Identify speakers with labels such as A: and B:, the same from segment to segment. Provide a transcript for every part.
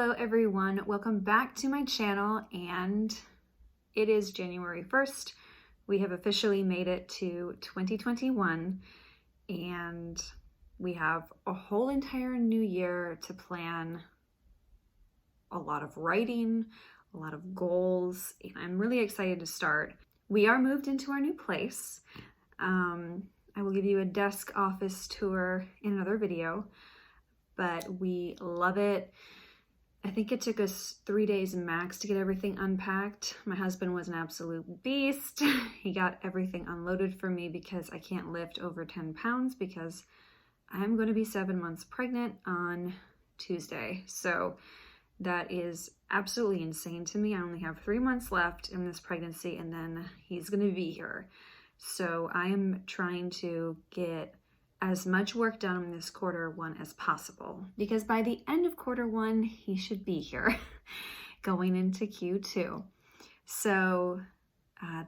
A: Hello everyone, welcome back to my channel, and it is January 1st. We have officially made it to 2021 and we have a whole entire new year to plan a lot of writing, a lot of goals, and I'm really excited to start. We are moved into our new place. I will give you a desk office tour in another video, but we love it. I think it took us 3 days max to get everything unpacked. My husband was an absolute beast. He got everything unloaded for me because I can't lift over 10 pounds because I'm going to be 7 months pregnant on Tuesday. So that is absolutely insane to me. I only have 3 months left in this pregnancy and then he's going to be here. So I am trying to get as much work done in this quarter one as possible, because by the end of quarter one, he should be here going into Q2. So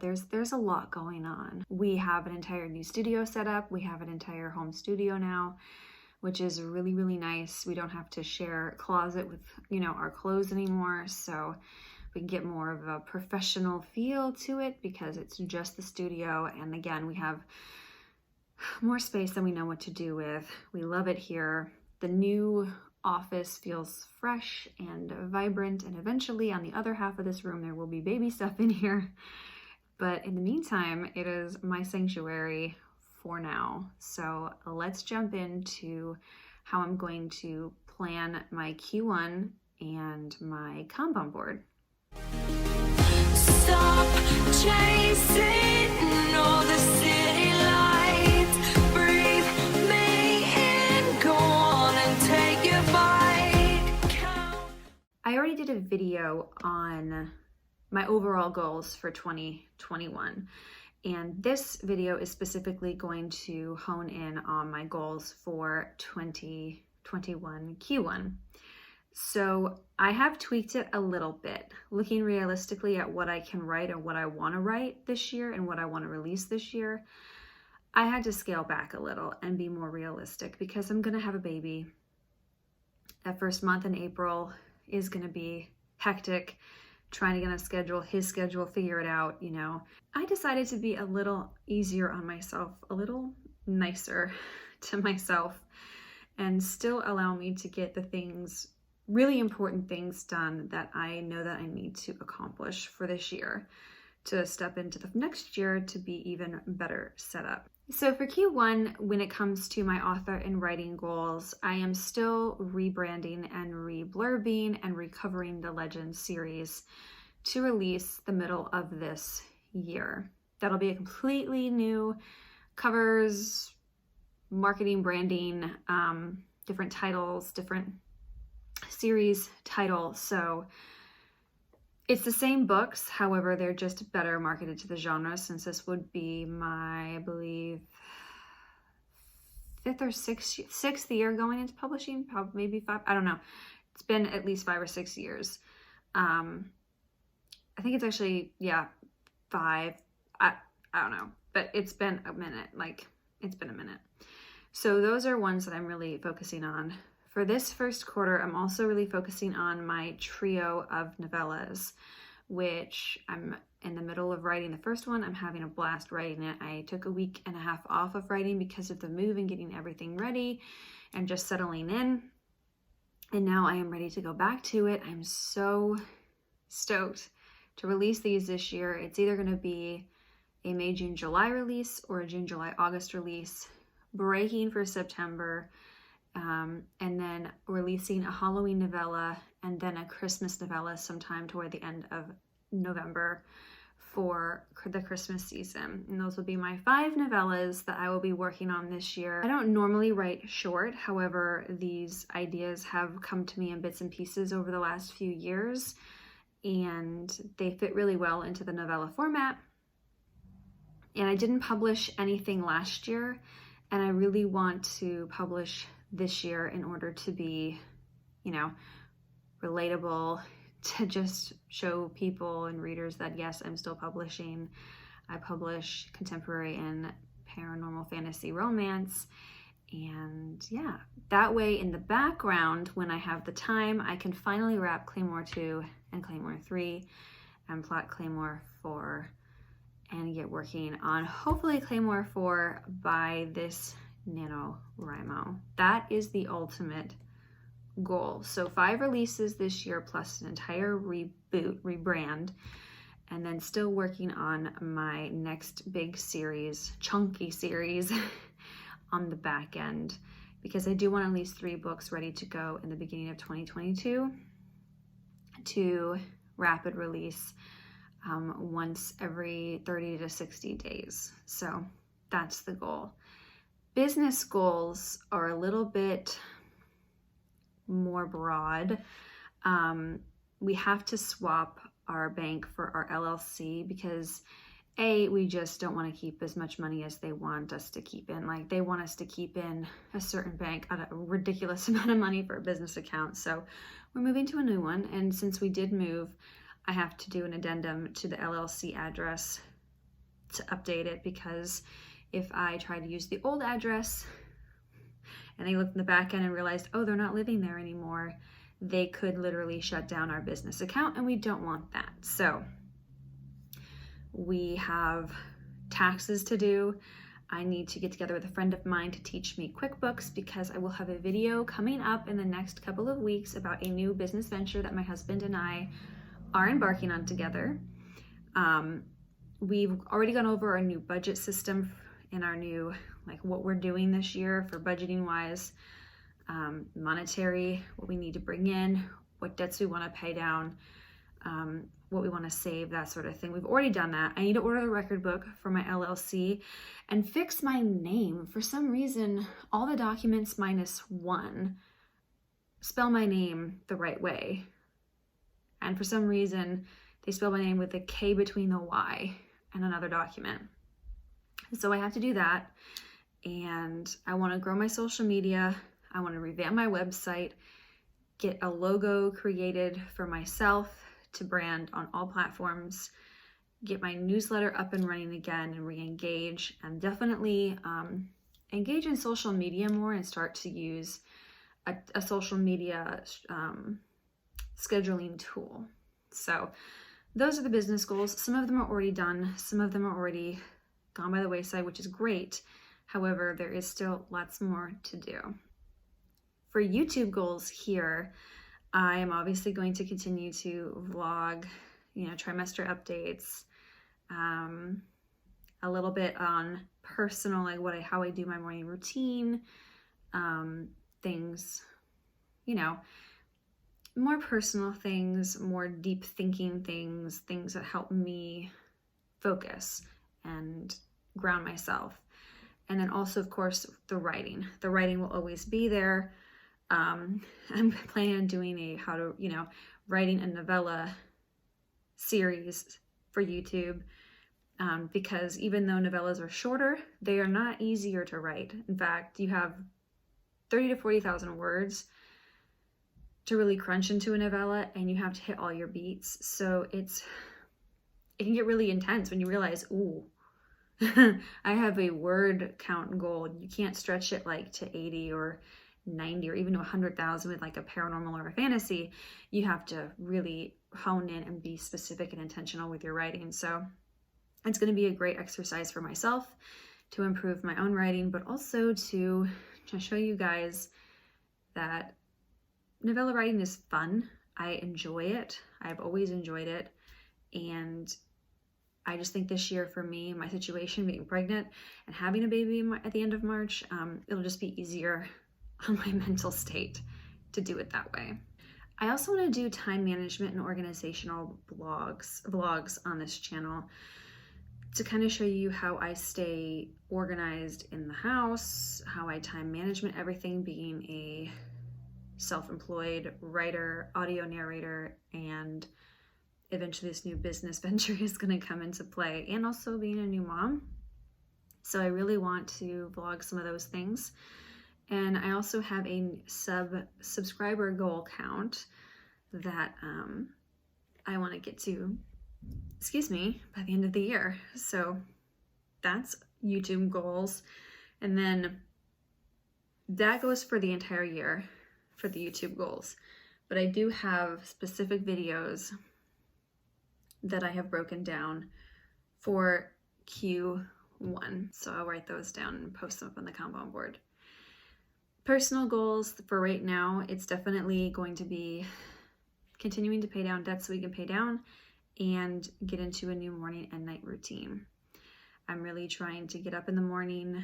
A: there's a lot going on. We have an entire new studio set up. We have an entire home studio now, which is really, really nice. We don't have to share a closet with, our clothes anymore. So we can get more of a professional feel to it because it's just the studio. And again, we have more space than we know what to do with. We love it here. The new office feels fresh and vibrant, and eventually on the other half of this room there will be baby stuff in here. But in the meantime, it is my sanctuary for now. So let's jump into how I'm going to plan my Q1 and my Kanban board.
B: Stop chasing all the city lights. Breathe me in, go on and take your bite.
A: I already did a video on my overall goals for 2021, and this video is specifically going to hone in on my goals for 2021 Q1. So I have tweaked it a little bit, looking realistically at what I can write and what I want to write this year and what I want to release this year. I had to scale back a little and be more realistic because I'm going to have a baby. That first month in April is going to be hectic, trying to get on a schedule, his schedule, figure it out, I decided to be a little easier on myself, a little nicer to myself, and still allow me to get the things, really important things done that I know that I need to accomplish for this year to step into the next year to be even better set up. So for Q1, when it comes to my author and writing goals, I am still rebranding and reblurbing and recovering the Legends series to release the middle of this year. That'll be a completely new covers, marketing, branding, different titles, different series title. So it's the same books, however, they're just better marketed to the genre, since this would be my, I believe, 5th or 6th year going into publishing, probably maybe 5, I don't know. It's been at least 5 or 6 years. I think it's actually, 5, I don't know, but it's been a minute, So those are ones that I'm really focusing on. For this first quarter, I'm also really focusing on my trio of novellas, which I'm in the middle of writing the first one. I'm having a blast writing it. I took a week and a half off of writing because of the move and getting everything ready and just settling in. And now I am ready to go back to it. I'm so stoked to release these this year. It's either going to be a May, June, July release or a June, July, August release, breaking for September, and then releasing a Halloween novella and then a Christmas novella sometime toward the end of November for the Christmas season. And those will be my 5 novellas that I will be working on this year. I don't normally write short, however, these ideas have come to me in bits and pieces over the last few years, and they fit really well into the novella format. And I didn't publish anything last year, and I really want to publish this year in order to be, relatable, to just show people and readers that yes, I'm still publishing. I publish contemporary and paranormal fantasy romance, And yeah, that way in the background, when I have the time, I can finally wrap Claymore 2 and Claymore 3 and plot Claymore 4 and get working on hopefully Claymore 4 by this NaNoWriMo. That is the ultimate goal. So 5 releases this year plus an entire rebrand, and then still working on my next big series, chunky series on the back end, because I do want at least 3 books ready to go in the beginning of 2022 to rapid release once every 30 to 60 days. So that's the goal. Business goals are a little bit more broad. We have to swap our bank for our LLC because we just don't want to keep as much money as they want us to keep in. Like, they want us to keep in a certain bank a ridiculous amount of money for a business account. So we're moving to a new one. And since we did move, I have to do an addendum to the LLC address to update it, because if I try to use the old address and they looked in the back end and realized, oh, they're not living there anymore, they could literally shut down our business account, and we don't want that. So we have taxes to do. I need to get together with a friend of mine to teach me QuickBooks, because I will have a video coming up in the next couple of weeks about a new business venture that my husband and I are embarking on together. We've already gone over our new budget system and our new, like, what we're doing this year for budgeting wise, monetary, what we need to bring in, what debts we want to pay down, what we want to save, that sort of thing. We've already done that. I need to order the record book for my LLC and fix my name. For some reason, all the documents minus one spell my name the right way. And for some reason, they spell my name with a K between the Y in another document. So I have to do that. And I want to grow my social media. I want to revamp my website, get a logo created for myself to brand on all platforms, get my newsletter up and running again and re-engage, and definitely engage in social media more and start to use a social media scheduling tool. So those are the business goals. Some of them are already done. Some of them are already gone by the wayside, which is great. However, there is still lots more to do. For YouTube goals here, I am obviously going to continue to vlog, trimester updates, a little bit on personal, like how I do my morning routine, things, more personal things, more deep thinking things that help me focus and ground myself. And then also, of course, the writing. The writing will always be there. I'm planning on doing writing a novella series for YouTube, because even though novellas are shorter, they are not easier to write. In fact, you have 30 to 40,000 words to really crunch into a novella, and you have to hit all your beats. So it can get really intense when you realize, ooh, I have a word count goal. You can't stretch it like to 80 or 90 or even to 100,000 with like a paranormal or a fantasy. You have to really hone in and be specific and intentional with your writing. So it's going to be a great exercise for myself to improve my own writing, but also to show you guys that novella writing is fun. I enjoy it. I've always enjoyed it. And I just think this year for me, my situation, being pregnant and having a baby at the end of March, it'll just be easier on my mental state to do it that way. I also want to do time management and organizational vlogs on this channel to kind of show you how I stay organized in the house, how I time management everything, being a self-employed writer, audio narrator, and eventually this new business venture is going to come into play, and also being a new mom. So I really want to vlog some of those things. And I also have a subscriber goal count that I want to get to, by the end of the year. So that's YouTube goals. And then that goes for the entire year for the YouTube goals. But I do have specific videos that I have broken down for Q1. So I'll write those down and post them up on the Kanban board. Personal goals for right now, it's definitely going to be continuing to pay down debts so we can pay down and get into a new morning and night routine. I'm really trying to get up in the morning,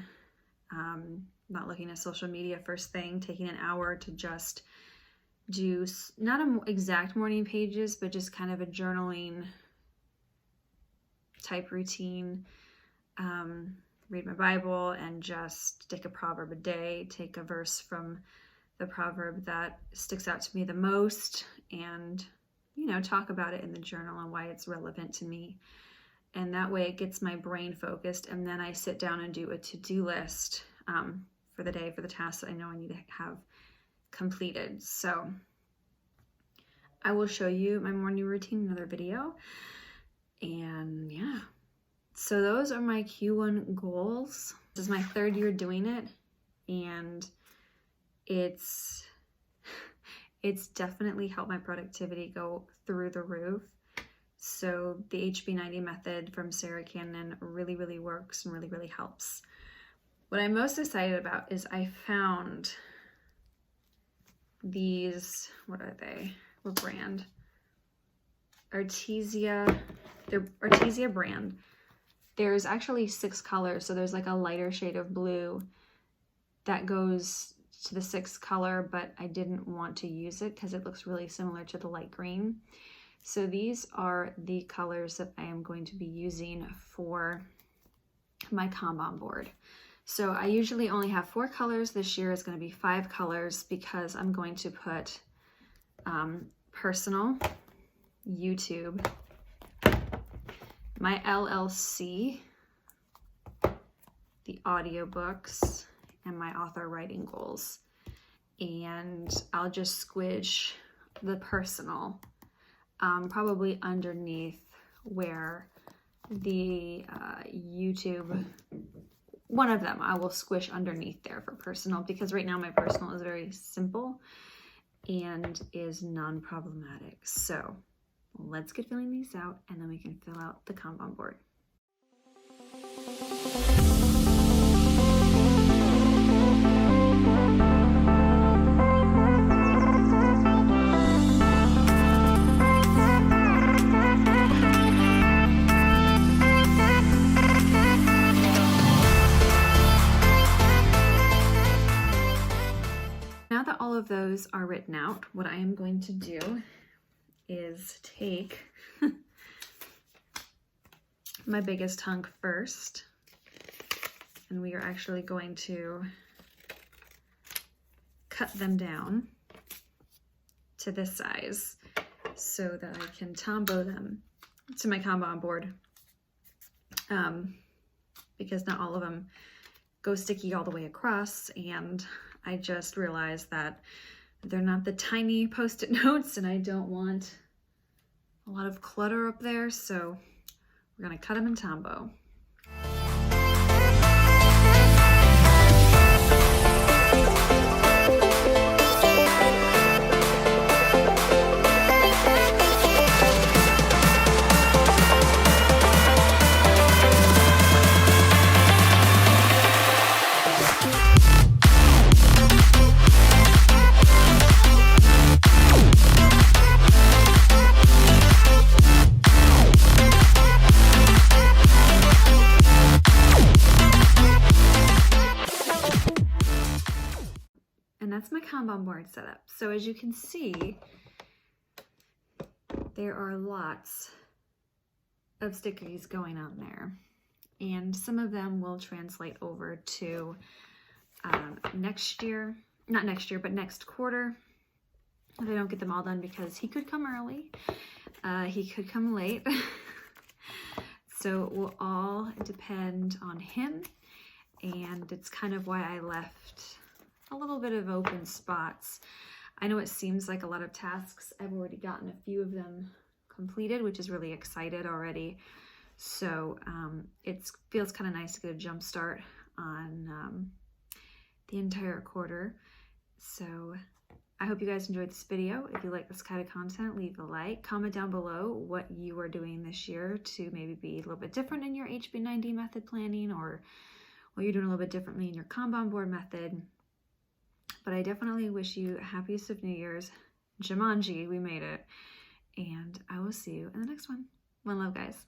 A: not looking at social media first thing, taking an hour to just do not an exact morning pages, but just kind of a journaling type routine. Read my Bible and just take a proverb a day, take a verse from the proverb that sticks out to me the most, and talk about it in the journal and why it's relevant to me. And that way it gets my brain focused, and then I sit down and do a to-do list for the day, for the tasks that I know I need to have completed. So I will show you my morning routine in another video. And yeah, so those are my Q1 goals. This is my 3rd year doing it, and it's definitely helped my productivity go through the roof. So the HB90 method from Sarah Cannon really, really works and really, really helps. What I'm most excited about is I found these, what are they? What brand? Artesia. They're Artesia brand. There's actually 6 colors, so there's like a lighter shade of blue that goes to the 6th color, but I didn't want to use it because it looks really similar to the light green. So these are the colors that I am going to be using for my Kanban board. So I usually only have 4 colors. This year is going to be 5 colors because I'm going to put personal, YouTube, my LLC, the audiobooks, and my author writing goals. And I'll just squish the personal probably underneath where the YouTube, one of them I will squish underneath there for personal, because right now my personal is very simple and is non-problematic. So let's get filling these out, and then we can fill out the Kanban board. Now that all of those are written out, what I am going to do is take my biggest hunk first, and we are actually going to cut them down to this size so that I can Tombow them to my Kanban board, because not all of them go sticky all the way across, and I just realized that they're not the tiny Post-it notes, and I don't want a lot of clutter up there, so we're gonna cut them in Tombow. And that's my Kanban board setup. So as you can see, there are lots of stickies going on there. And some of them will translate over to next year, not next year, but next quarter. If I don't get them all done, because he could come early, he could come late. So it will all depend on him. And it's kind of why I left a little bit of open spots. I know it seems like a lot of tasks. I've already gotten a few of them completed, which is really excited already. So it feels kind of nice to get a jump start on the entire quarter. So I hope you guys enjoyed this video. If you like this kind of content, leave a like. Comment down below what you are doing this year to maybe be a little bit different in your HB9D method planning, or what you're doing a little bit differently in your Kanban board method. But I definitely wish you happiest of New Year's. Jumanji, we made it. And I will see you in the next one. One love, guys.